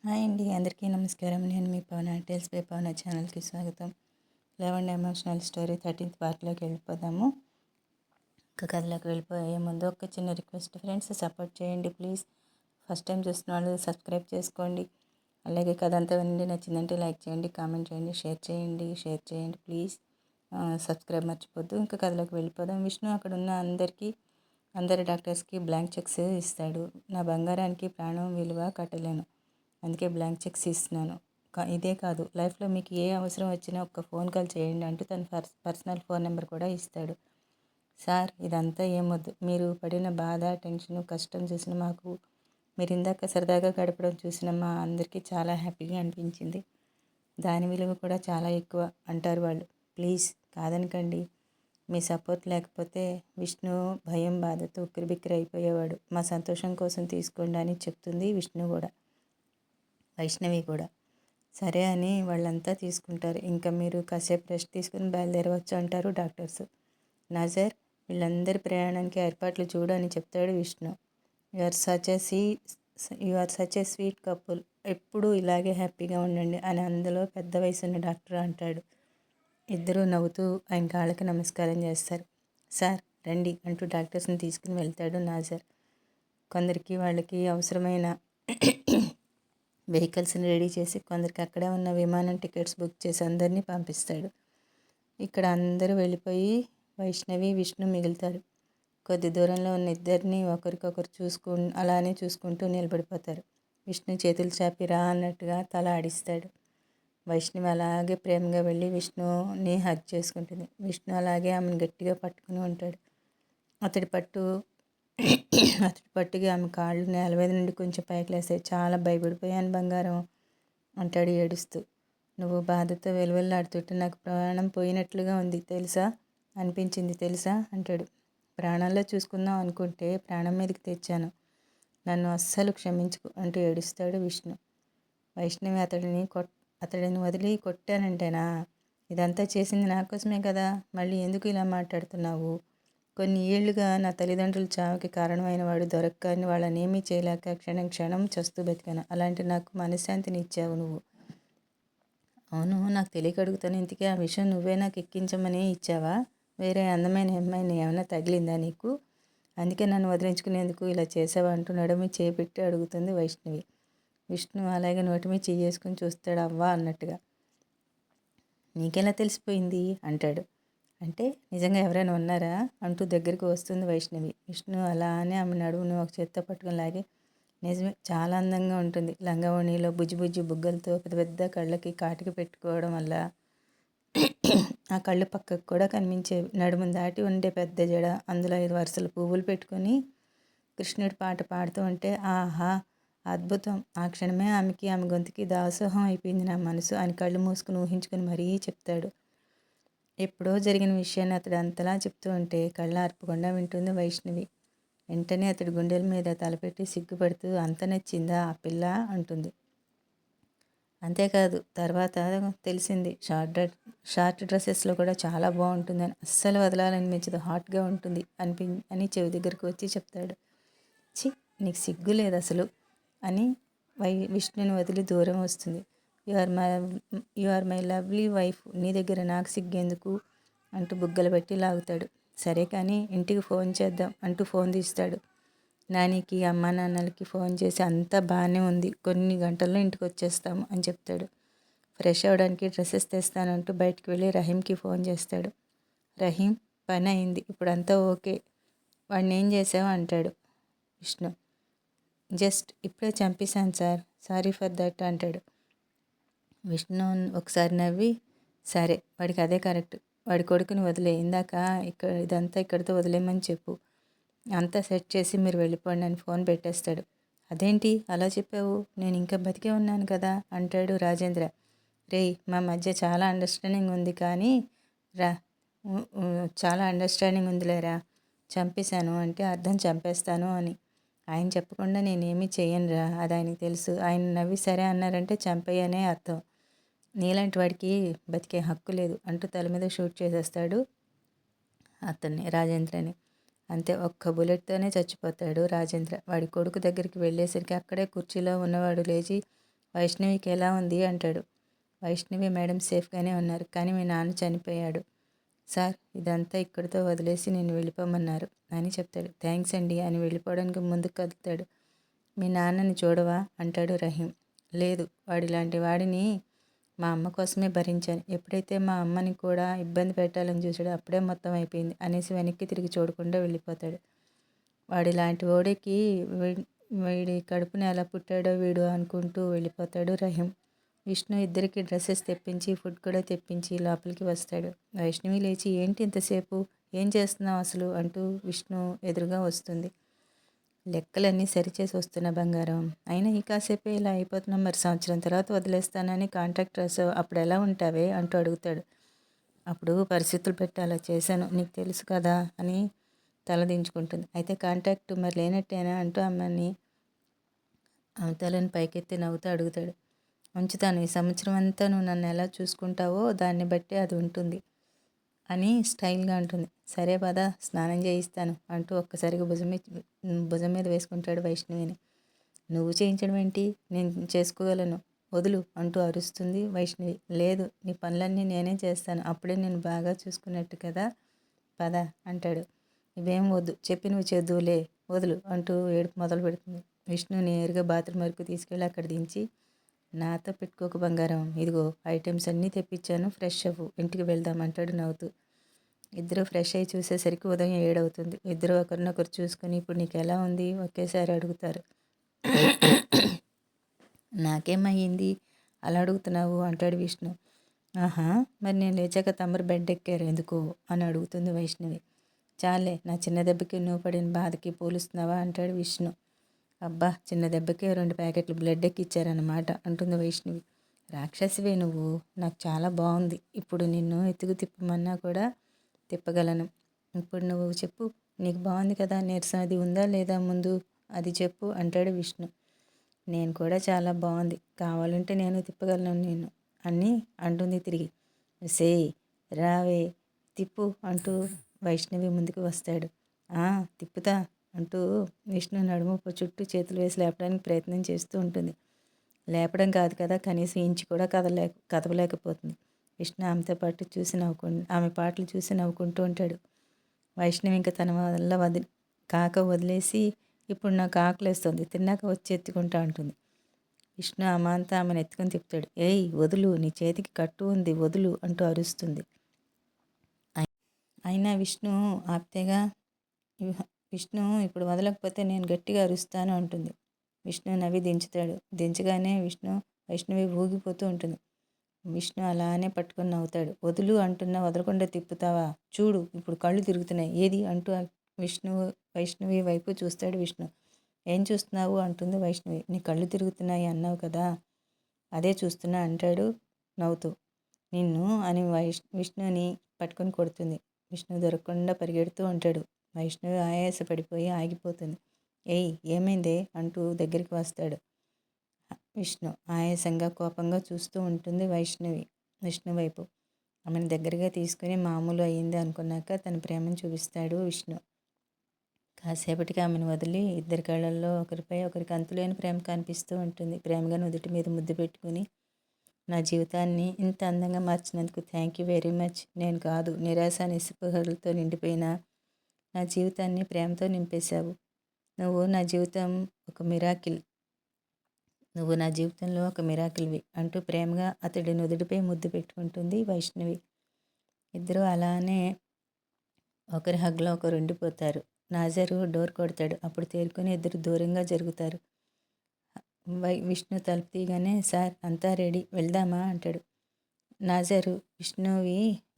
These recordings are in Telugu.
హాయ్ అండి, అందరికీ నమస్కారం. నేను మీ పవన. టేల్స్ బై పవన ఛానల్కి స్వాగతం. లెవెన్ ఎమోషనల్ స్టోరీ 13th పార్ట్లోకి వెళ్ళిపోదాము. ఇంకా కథలోకి వెళ్ళిపోయే ముందు ఒక చిన్న రిక్వెస్ట్ ఫ్రెండ్స్, సపోర్ట్ చేయండి ప్లీజ్. ఫస్ట్ టైం చూస్తున్న వాళ్ళు సబ్స్క్రైబ్ చేసుకోండి. అలాగే కథ అంతా వినండి, నచ్చిందంటే లైక్ చేయండి, కామెంట్ చేయండి, షేర్ చేయండి ప్లీజ్. సబ్స్క్రైబ్ మర్చిపోద్దు. ఇంకా కథలోకి వెళ్ళిపోదాం. విష్ణు అక్కడ ఉన్న అందరి డాక్టర్స్కి బ్లాంక్ చెక్స్ ఇస్తాడు. నా బంగారానికి ప్రాణం విలువ కట్టలేను, అందుకే బ్లాంక్ చెక్స్ ఇస్తున్నాను. ఇదే కాదు, లైఫ్లో మీకు ఏ అవసరం వచ్చినా ఒక్క ఫోన్ కాల్ చేయండి అంటూ తన పర్సనల్ ఫోన్ నెంబర్ కూడా ఇస్తాడు. సార్, ఇదంతా ఏమొద్దు. మీరు పడిన బాధ, టెన్షన్, కష్టం చూసిన మాకు, మీరు ఇందాక సరదాగా గడపడం చూసిన మా అందరికీ చాలా హ్యాపీగా అనిపించింది. దాని విలువ కూడా చాలా ఎక్కువ అంటారు వాళ్ళు. ప్లీజ్ కాదనకండి. మీ సపోర్ట్ లేకపోతే విష్ణు భయం, బాధతో ఉక్కిరిబిక్కిరి అయిపోయేవాడు. మా సంతోషం కోసం తీసుకోండి అని చెప్తుంది వైష్ణవి కూడా. సరే అని వాళ్ళంతా తీసుకుంటారు. ఇంకా మీరు కాసేపు రెస్ట్ తీసుకుని బయలుదేరవచ్చు అంటారు డాక్టర్స్. నాజర్, వీళ్ళందరి ప్రయాణానికి ఏర్పాట్లు చూడు అని చెప్తాడు Vishnu. You are such a sweet couple, ఎప్పుడూ ఇలాగే హ్యాపీగా ఉండండి అని అందులో పెద్ద వయసున్న డాక్టర్ అంటాడు. ఇద్దరూ నవ్వుతూ ఆయన కాళ్ళకి నమస్కారం చేస్తారు. సార్ రండి అంటూ డాక్టర్స్ని తీసుకుని వెళ్తాడు నాజర్. కొందరికి వాళ్ళకి అవసరమైన వెహికల్స్ని రెడీ చేసి, కొందరికి అక్కడే ఉన్న విమానం టికెట్స్ బుక్ చేసి అందరినీ పంపిస్తాడు. ఇక్కడ అందరూ వెళ్ళిపోయి వైష్ణవి, విష్ణు మిగులుతారు. కొద్ది దూరంలో ఉన్న ఇద్దరిని ఒకరికొకరు అలానే చూసుకుంటూ నిలబడిపోతారు. విష్ణు చేతులు చాపి రా అన్నట్టుగా తల ఆడిస్తాడు. వైష్ణవి అలాగే ప్రేమగా వెళ్ళి విష్ణుని హగ్ చేసుకుంటుంది. విష్ణు అలాగే ఆమెను గట్టిగా పట్టుకుని ఉంటాడు. అతడి పట్టుకి ఆమె కాళ్ళు నేల మీద నుండి కొంచెం పైకి లేస్తాయి. చాలా భయపడిపోయాను బంగారం అంటాడు ఏడుస్తూ. నువ్వు బాధతో వెలువెల్లాడుతుంటే నాకు ప్రాణం పోయినట్లుగా అనిపించింది తెలుసా అంటాడు. ప్రాణాల్లో చూసుకుందాం అనుకుంటే ప్రాణం మీదకి తెచ్చాను, నన్ను అస్సలు క్షమించుకు అంటూ ఏడుస్తాడు విష్ణు. వైష్ణవి అతడిని వదిలి కొట్టానంటేనా? ఇదంతా చేసింది నా కోసమే కదా, మళ్ళీ ఎందుకు ఇలా మాట్లాడుతున్నావు? కొన్ని ఏళ్లుగా నా తల్లిదండ్రుల చావుకి కారణమైన వాడు దొరక్కని వాళ్ళనేమీ చేయలేక క్షణం క్షణం చస్తూ బతికాను. అలాంటి నాకు మనశ్శాంతిని ఇచ్చావు నువ్వు. అవును, నాకు తెలియక అడుగుతాను, ఇంతకీ ఆ విషయం నువ్వే నాకు ఎక్కించమని ఇచ్చావా? వేరే అందమైన అమ్మాయిని ఏమైనా తగిలిందా నీకు? అందుకే నన్ను వదిలించుకునేందుకు ఇలా చేసావా అంటూ నడుమి చేపెట్టి అడుగుతుంది వైష్ణవి. విష్ణు అలాగే నోటి మీద చేసుకుని చూస్తాడు అవ్వా అన్నట్టుగా. నీకెలా తెలిసిపోయింది అంటాడు. అంటే నిజంగా ఎవరైనా ఉన్నారా అంటూ దగ్గరికి వస్తుంది వైష్ణవి. విష్ణు అలానే ఆమె నడుమును ఒక చేత్తో పట్టుకుని లాగి, నిజమే, చాలా అందంగా ఉంటుంది. లంగావణిలో బుజ్జి బుగ్గలతో పెద్ద పెద్ద కళ్ళకి కాటికి పెట్టుకోవడం వల్ల ఆ కళ్ళు పక్కకు కూడా కనిపించేవి. నడుమును దాటి ఉండే పెద్ద జడ, అందులో 5 వరుసలు పువ్వులు పెట్టుకొని కృష్ణుడి పాట పాడుతూ ఉంటే ఆహా అద్భుతం. ఆ క్షణమే ఆమె గొంతుకి దాసోహం అయిపోయింది నా మనసు అని కళ్ళు మూసుకుని ఊహించుకుని మరీ చెప్తాడు. ఎప్పుడో జరిగిన విషయాన్ని అతడు అంతలా చెప్తూ ఉంటే కళ్ళ ఆర్పకుండా వింటుంది వైష్ణవి. వెంటనే అతడి గుండెల మీద తలపెట్టి సిగ్గుపడుతూ, అంత నచ్చిందా ఆ పిల్ల అంటుంది. అంతేకాదు, తర్వాత తెలిసింది షార్ట్ డ్రెస్సెస్లో కూడా చాలా బాగుంటుందని, అస్సలు వదలాలనిపించదు, హాట్గా ఉంటుంది అని చెవి దగ్గరకు వచ్చి చెప్తాడు. చి, నీకు సిగ్గు లేదు అసలు అని విష్ణుని వదిలి దూరం వస్తుంది. You are my lovely wife, నీ దగ్గర నాకు సిగ్గెందుకు అంటూ బుగ్గలు పెట్టి లాగుతాడు. సరే కానీ ఇంటికి ఫోన్ చేద్దాం అంటూ ఫోన్ తీస్తాడు. నానికి, అమ్మా నాన్నలకి ఫోన్ చేసి అంతా బాగానే ఉంది, కొన్ని గంటల్లో ఇంటికి వచ్చేస్తాము అని చెప్తాడు. ఫ్రెష్ అవ్వడానికి డ్రెస్సెస్ తెస్తానంటూ బయటికి వెళ్ళి రహీంకి ఫోన్ చేస్తాడు. రహీం, పని అయింది, ఇప్పుడంతా ఓకే, వాడిని ఏం చేసావు అంటాడు విష్ణు. జస్ట్ ఇప్పుడే చంపేశాను సార్, సారీ ఫర్ దట్ అంటాడు. విష్ణు ఒకసారి నవ్వి, సరే వాడికి అదే కరెక్ట్, వాడి కొడుకుని వదిలే, ఇదంతా ఇక్కడితో వదిలేయమని చెప్పు, అంతా సెట్ చేసి మీరు వెళ్ళిపోండి అని ఫోన్ పెట్టేస్తాడు. అదేంటి అలా చెప్పావు, నేను ఇంకా బతికే ఉన్నాను కదా అంటాడు రాజేంద్ర. రేయ్, మా మధ్య చాలా అండర్స్టాండింగ్ ఉంది కానీ చాలా అండర్స్టాండింగ్ ఉందిలేరా, చంపేశాను అంటే అర్థం చంపేస్తాను అని. ఆయన చెప్పకుండా నేనేమీ చెయ్యనురా, అది ఆయనకి తెలుసు. ఆయన నవ్వి సరే అన్నారంటే చంపేయనే అర్థం. నీలాంటి వాడికి బతికే హక్కు లేదు అంటూ తల మీద షూట్ చేసేస్తాడు రాజేంద్రని. అంతే, ఒక్క బుల్లెట్తోనే చచ్చిపోతాడు రాజేంద్ర. వాడి కొడుకు దగ్గరికి వెళ్ళేసరికి అక్కడే కుర్చీలో ఉన్నవాడు లేచి వైష్ణవికి ఎలా ఉంది అంటాడు. వైష్ణవి మేడం సేఫ్గానే ఉన్నారు, కానీ మీ నాన్న చనిపోయాడు సార్. ఇదంతా ఇక్కడితో వదిలేసి నేను వెళ్ళిపోమన్నారు అని చెప్తాడు. థ్యాంక్స్ అండి అని వెళ్ళిపోవడానికి ముందుకు కదులుతాడు. మీ నాన్నని చూడవా అంటాడు రహీం. లేదు, వాడిలాంటి వాడిని మా అమ్మ కోసమే భరించాను. ఎప్పుడైతే మా అమ్మని కూడా ఇబ్బంది పెట్టాలని చూసాడో అప్పుడే మొత్తం అయిపోయింది అనేసి వెనక్కి తిరిగి చూడకుండా వెళ్ళిపోతాడు. వాడిలాంటి వాడికి వీడి కడుపున ఎలా పుట్టాడో వీడు అనుకుంటూ వెళ్ళిపోతాడు రహీం. విష్ణు ఇద్దరికి డ్రెస్సెస్ తెప్పించి ఫుడ్ కూడా తెప్పించి లోపలికి వస్తాడు. వైష్ణవి లేచి ఏంటి ఇంతసేపు, ఏం చేస్తున్నావు అసలు అంటూ విష్ణు ఎదురుగా వస్తుంది. లెక్కలన్నీ సరిచేసి వస్తున్న బంగారం, అయినా ఈ కాసేపే ఇలా అయిపోతున్నాం, మరి సంవత్సరం తర్వాత వదిలేస్తానని కాంట్రాక్ట్ రాసావు, అప్పుడు ఎలా ఉంటావే అంటూ అడుగుతాడు. అప్పుడు పరిస్థితులు పెట్టి అలా చేశాను, నీకు తెలుసు కదా అని తలదించుకుంటుంది. అయితే కాంట్రాక్ట్ మరి లేనట్టేనా అంటూ అమ్మని తలని పైకెత్తి నవ్వుతూ అడుగుతాడు. ఉంచుతాను, ఈ సంవత్సరం అంతా నువ్వు నన్ను ఎలా చూసుకుంటావో దాన్ని బట్టి అది ఉంటుంది అని స్టైల్గా అంటుంది. సరే పద, స్నానం చేయిస్తాను అంటూ ఒక్కసారిగా భుజం మీద వేసుకుంటాడు వైష్ణవిని. నువ్వు చేయించడం ఏంటి, నేను చేసుకోగలను, వదులు అంటూ అరుస్తుంది వైష్ణవి. లేదు, నీ పనులన్నీ నేనే చేస్తాను, అప్పుడే నేను బాగా చూసుకున్నట్టు కదా, పద అంటాడు. ఇవేం వద్దు, చెప్పి నువ్వు చేద్దువులే, వదులు అంటూ ఏడుపు మొదలు పెడుతుంది. విష్ణు నేరుగా బాత్రూమ్ వరకు తీసుకెళ్ళి అక్కడ దించి, నాతో పెట్టుకోక బంగారం, ఇదిగో ఐటమ్స్ అన్నీ తెప్పించాను, ఫ్రెష్ అవ్వు, ఇంటికి వెళ్దాం అంటాడు నవ్వుతూ. ఇద్దరు ఫ్రెష్ అయ్యి చూసేసరికి ఉదయం 7 అవుతుంది. ఇద్దరు ఒకరినొకరు చూసుకుని ఇప్పుడు నీకు ఎలా ఉంది ఒకేసారి అడుగుతారు. నాకేమయ్యింది అలా అడుగుతున్నావు అంటాడు విష్ణు. ఆహా, మరి నేను లేచాక తమరు బెడ్ ఎక్కారు ఎందుకు అని అడుగుతుంది వైష్ణవి. చాలే, నా చిన్న దెబ్బకి నువ్వు పడిన బాధకి పోలుస్తున్నావా అంటాడు విష్ణు. అబ్బా, చిన్న దెబ్బకే 2 ప్యాకెట్లు బ్లడ్ ఎక్కిచ్చారన్నమాట అంటుంది వైష్ణవి. రాక్షసివే నువ్వు, నాకు చాలా బాగుంది, ఇప్పుడు నిన్ను ఎత్తుకు తిప్పమన్నా కూడా తిప్పగలను. ఇప్పుడు నువ్వు చెప్పు, నీకు బాగుంది కదా, నీరసం అది ఉందా లేదా ముందు అది చెప్పు అంటాడు విష్ణు. నేను కూడా చాలా బాగుంది, కావాలంటే నేను తిప్పగలను నేను అని అంటుంది తిరిగి. సేయ్, రావే, తిప్పు అంటూ వైష్ణవి ముందుకు వస్తాడు. తిప్పుతా అంటూ విష్ణు నడుము చుట్టూ చేతులు వేసి లేపడానికి ప్రయత్నం చేస్తూ ఉంటుంది. లేపడం కాదు కదా, కనీసం ఇంచు కూడా కదపలేకపోతుంది. విష్ణు ఆమెతో పాటు ఆమె పాటలు చూసి నవ్వుకుంటూ ఉంటాడు. వైష్ణవి ఇంకా తన వల్ల వదిలేసి, ఇప్పుడు నాకు ఆకలేస్తుంది, తిన్నాక వచ్చి ఎత్తుకుంటా అంటుంది. విష్ణు అమాంతా ఆమెను ఎత్తుకొని తిప్పుతాడు. ఏయ్ వదులు, నీ చేతికి కట్టు ఉంది, వదులు అంటూ అరుస్తుంది. అయినా విష్ణు ఆప్తేగా, విష్ణు ఇప్పుడు వదలకపోతే నేను గట్టిగా అరుస్తాను అంటుంది. విష్ణు నవ్వి దించుతాడు. దించగానే వైష్ణవి ఊగిపోతూ ఉంటుంది. విష్ణు అలానే పట్టుకొని నవ్వుతాడు. వదులు అంటున్నా వదలకుండా తిప్పుతావా, చూడు ఇప్పుడు కళ్ళు తిరుగుతున్నాయి, ఏది అంటూ వైష్ణవి వైపు చూస్తాడు విష్ణు. ఏం చూస్తున్నావు అంటుంది వైష్ణవి. నీ కళ్ళు తిరుగుతున్నాయి అన్నావు కదా, అదే చూస్తున్నా అంటాడు నవ్వుతూ. నిన్ను అని విష్ణుని పట్టుకొని కొడుతుంది. విష్ణు దొరకకుండా పరిగెడుతూ ఉంటాడు. వైష్ణవి ఆయాసపడిపోయి ఆగిపోతుంది. ఏయ్ ఏమైందే అంటూ దగ్గరికి వస్తాడు విష్ణు. ఆయాసంగా కోపంగా చూస్తూ ఉంటుంది విష్ణు వైపు. ఆమెను దగ్గరగా తీసుకుని మామూలు అయ్యింది అనుకున్నాక తన ప్రేమను చూపిస్తాడు విష్ణు. కాసేపటికి ఆమెను వదిలి ఇద్దరి కళ్ళల్లో ఒకరిపై ఒకరికి అంతులేని ప్రేమ కనిపిస్తూ ఉంటుంది. ప్రేమగా నుదుటి మీద ముద్దు పెట్టుకుని, నా జీవితాన్ని ఇంత అందంగా మార్చినందుకు థ్యాంక్ యూ వెరీ మచ్. నేను కాదు, నిరాశ నిస్పృహలతో నిండిపోయిన నా జీవితాన్ని ప్రేమతో నింపేశావు. నువ్వు నా జీవితంలో ఒక మిరాకిల్వి అంటూ ప్రేమగా అతడి నుదుటిపై ముద్దు పెట్టుకుంటుంది వైష్ణవి. ఇద్దరూ అలానే ఒకరి హగ్లో ఒకరు ఉండిపోతారు. నాజరు డోర్ కొడతాడు. అప్పుడు తేరుకొని ఇద్దరు దూరంగా జరుగుతారు. విష్ణు తలుపు తీయగానే, సార్ అంతా రెడీ, వెళ్దామా అంటాడు. నాజరు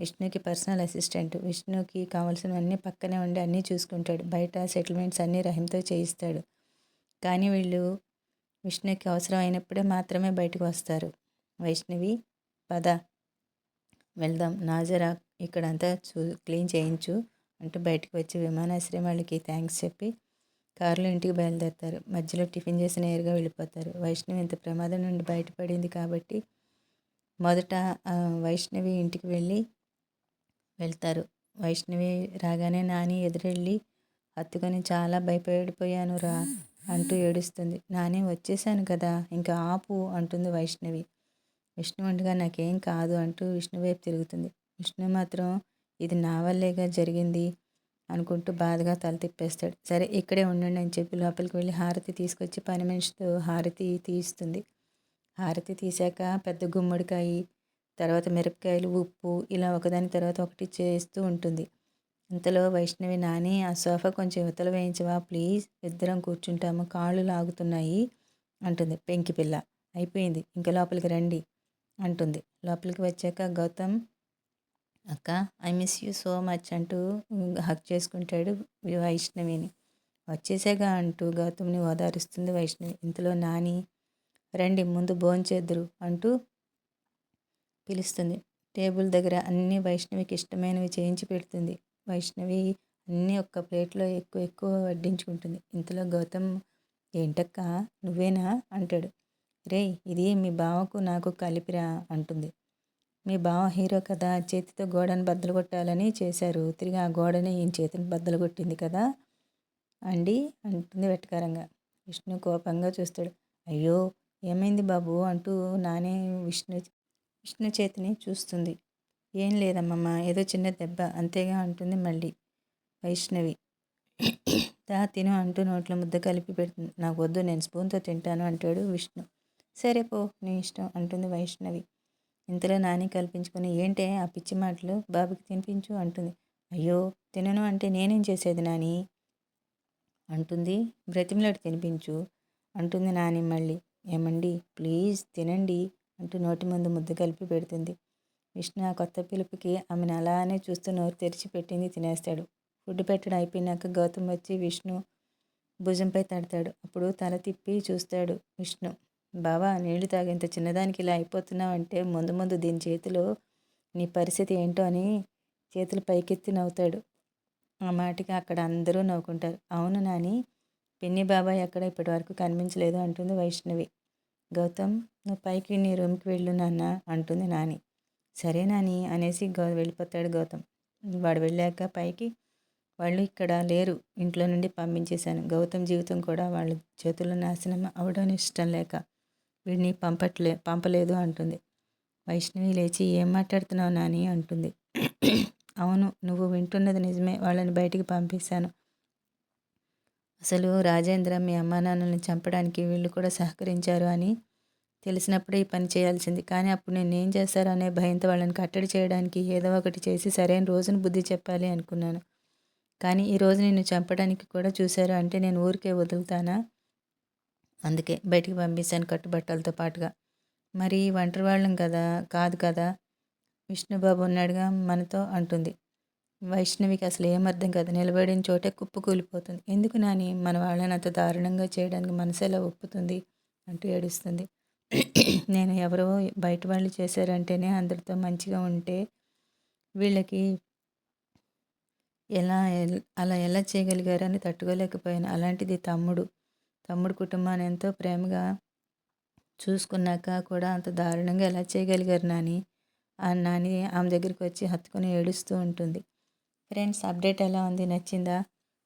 విష్ణుకి పర్సనల్ అసిస్టెంట్. విష్ణుకి కావాల్సినవన్నీ పక్కనే ఉండి అన్నీ చూసుకుంటాడు. బయట సెటిల్మెంట్స్ అన్నీ రహీంతో చేయిస్తాడు. కానీ వీళ్ళు విష్ణుకి అవసరం అయినప్పుడే మాత్రమే బయటకు వస్తారు. వైష్ణవి, పద వెళ్దాం, నాజర్ ఇక్కడంతా క్లీన్ చేయించు అంటూ బయటకు వచ్చి విమానాశ్రయం వాళ్ళకి థ్యాంక్స్ చెప్పి కారులో ఇంటికి బయలుదేరుతారు. మధ్యలో టిఫిన్ చేసి నేరుగా వెళ్ళిపోతారు. వైష్ణవి ఇంత ప్రమాదం నుండి బయటపడింది కాబట్టి మొదట వైష్ణవి ఇంటికి వెళ్తారు. వైష్ణవి రాగానే నాని ఎదురెళ్ళి హత్తుకొని, చాలా భయపడిపోయాను రా, అంటూ ఏడుస్తుంది. నాని వచ్చేసాను కదా ఇంకా ఆపు అంటుంది వైష్ణవి. విష్ణు ఉండగా నాకేం కాదు అంటూ విష్ణు వైపు తిరుగుతుంది. విష్ణు మాత్రం ఇది నా వల్లేగా జరిగింది అనుకుంటూ బాధగా తల తిప్పేస్తాడు. సరే ఇక్కడే ఉండండి అని చెప్పి లోపలికి వెళ్ళి హారతి తీసుకొచ్చి పని మనిషితో హారతి తీయిస్తుంది. హారతి తీసాక పెద్ద గుమ్మడికాయ, తర్వాత మిరపకాయలు, ఉప్పు ఇలా ఒకదాని తర్వాత ఒకటి చేస్తూ ఉంటుంది. ఇంతలో వైష్ణవి నాని ఆ సోఫా కొంచెం యువతల వేయించవా ప్లీజ్, ఇద్దరం కూర్చుంటాము, కాళ్ళు లాగుతున్నాయి అంటుంది. పెంకి పిల్ల అయిపోయింది ఇంకా లోపలికి రండి అంటుంది. లోపలికి వచ్చాక గౌతమ్ అక్క I miss you so much అంటూ హక్ చేసుకుంటాడు వైష్ణవిని. వచ్చేసాగా అంటూ గౌతమ్ని ఓదారుస్తుంది వైష్ణవి. ఇంతలో నాని రండి ముందు భోంచేద్దురు అంటూ పిలుస్తుంది. టేబుల్ దగ్గర అన్నీ వైష్ణవికి ఇష్టమైనవి చేయించి పెడుతుంది. వైష్ణవి అన్నీ ఒక్క ప్లేట్లో ఎక్కువ ఎక్కువ వడ్డించుకుంటుంది. ఇంతలో గౌతమ్ ఏంటక్క నువ్వేనా అంటాడు. రేయ్ ఇది మీ బావకు నాకు కలిపిరా అంటుంది. మీ బావ హీరో కదా, చేతితో గోడను బద్దలు కొట్టాలని చేశారు, తిరిగి ఆ గోడని ఈయన చేతిని బద్దలు కొట్టింది కదా అండి అంటుంది వెటకారంగా. విష్ణు కోపంగా చూస్తాడు. అయ్యో ఏమైంది బాబు అంటూ నానే విష్ణు చేతిని చూస్తుంది. ఏం లేదమ్మమ్మ ఏదో చిన్న దెబ్బ అంతేగా అంటుంది మళ్ళీ వైష్ణవి. దా తిను అంటూ నోట్లో ముద్ద కలిపి పెడుతుంది. నాకు వద్దు నేను స్పూన్తో తింటాను అంటాడు విష్ణు. సరే పో నీ ఇష్టం అంటుంది వైష్ణవి. ఇంతలో నాని కల్పించుకొని ఏంటే ఆ పిచ్చి మాటలు, బాబుకి తినిపించు అంటుంది. అయ్యో తినను అంటే నేనేం చేసేది నాని అంటుంది. బ్రతిమలాడి తినిపించు అంటుంది నాని మళ్ళీ. ఏమండి ప్లీజ్ తినండి అంటూ నోటి ముందు ముద్ద కలిపి పెడుతుంది. విష్ణు ఆ కొత్త పిలుపుకి ఆమెను అలానే చూస్తూ నోరు తెరిచి పెట్టింది తినేస్తాడు. ఫుడ్ పెట్టడం అయిపోయినాక గౌతమ్ వచ్చి విష్ణు భుజంపై తడతాడు. అప్పుడు తల తిప్పి చూస్తాడు విష్ణు. బావా నీళ్లు తాగేంత చిన్నదానికి ఇలా అయిపోతున్నావు అంటే ముందు ముందు దీని చేతిలో నీ పరిస్థితి ఏంటో అని చేతులు పైకెత్తి నవ్వుతాడు. ఆ మాటకి అక్కడ అందరూ నవ్వుకుంటారు. అవును నాని, పిన్ని బాబాయ్ ఎక్కడ ఇప్పటి వరకు కనిపించలేదు అంటుంది వైష్ణవి. గౌతమ్ నువ్వు పైకి నీ రూమ్కి వెళ్ళు నాన్న అంటుంది నాని. సరే నాని అనేసి వెళ్ళిపోతాడు గౌతమ్. వాడు వెళ్ళాక పైకి వాళ్ళు ఇక్కడ లేరు, ఇంట్లో నుండి పంపించేశాను, గౌతమ్ జీవితం కూడా వాళ్ళ చేతుల్లో నాశనం అవడం ఇష్టం లేక వీడిని పంపలేదు అంటుంది. వైష్ణవి లేచి ఏం మాట్లాడుతున్నావు నాని అంటుంది. అవును నువ్వు వింటున్నది నిజమే, వాళ్ళని బయటికి పంపిస్తాను. అసలు రాజేంద్ర మీ అమ్మా నాన్నల్ని చంపడానికి వీళ్ళు కూడా సహకరించారు అని తెలిసినప్పుడే ఈ పని చేయాల్సింది. కానీ అప్పుడు నేను ఏం చేస్తారో అనే భయంతో వాళ్ళని కట్టడి చేయడానికి ఏదో ఒకటి చేసి సరైన రోజున బుద్ధి చెప్పాలి అనుకున్నాను. కానీ ఈరోజు నిన్ను చంపడానికి కూడా చూశారు అంటే నేను ఊరికే వదులుతానా? అందుకే బయటికి పంపిస్తాను కట్టుబట్టలతో పాటుగా. మరి ఒంటరి వాళ్ళం కదా కాదు కదా, విష్ణుబాబు ఉన్నాడుగా మనతో అంటుంది. వైష్ణవికి అసలు ఏమర్థం కాదు. నిలబడిన చోటే కుప్పు కూలిపోతుంది. ఎందుకు నాని మన వాళ్ళని అంత దారుణంగా చేయడానికి మనసు ఎలా ఒప్పుతుంది అంటూ ఏడుస్తుంది. నేను ఎవరో బయట వాళ్ళు చేశారంటేనే అందరితో మంచిగా ఉంటే వీళ్ళకి అలా ఎలా చేయగలిగారని తట్టుకోలేకపోయాను. అలాంటిది తమ్ముడు కుటుంబాన్ని ఎంతో ప్రేమగా చూసుకున్నాక కూడా అంత దారుణంగా ఎలా చేయగలిగారు నాని నాని ఆమె దగ్గరికి వచ్చి హత్తుకొని ఏడుస్తూ ఉంటుంది. ఫ్రెండ్స్ అప్డేట్ ఎలా ఉంది,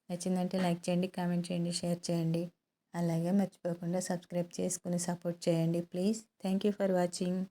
నచ్చిందంటే లైక్ చేయండి, కామెంట్ చేయండి, షేర్ చేయండి. అలాగే మర్చిపోకుండా సబ్స్క్రైబ్ చేసుకుని సపోర్ట్ చేయండి please. Thank you for watching.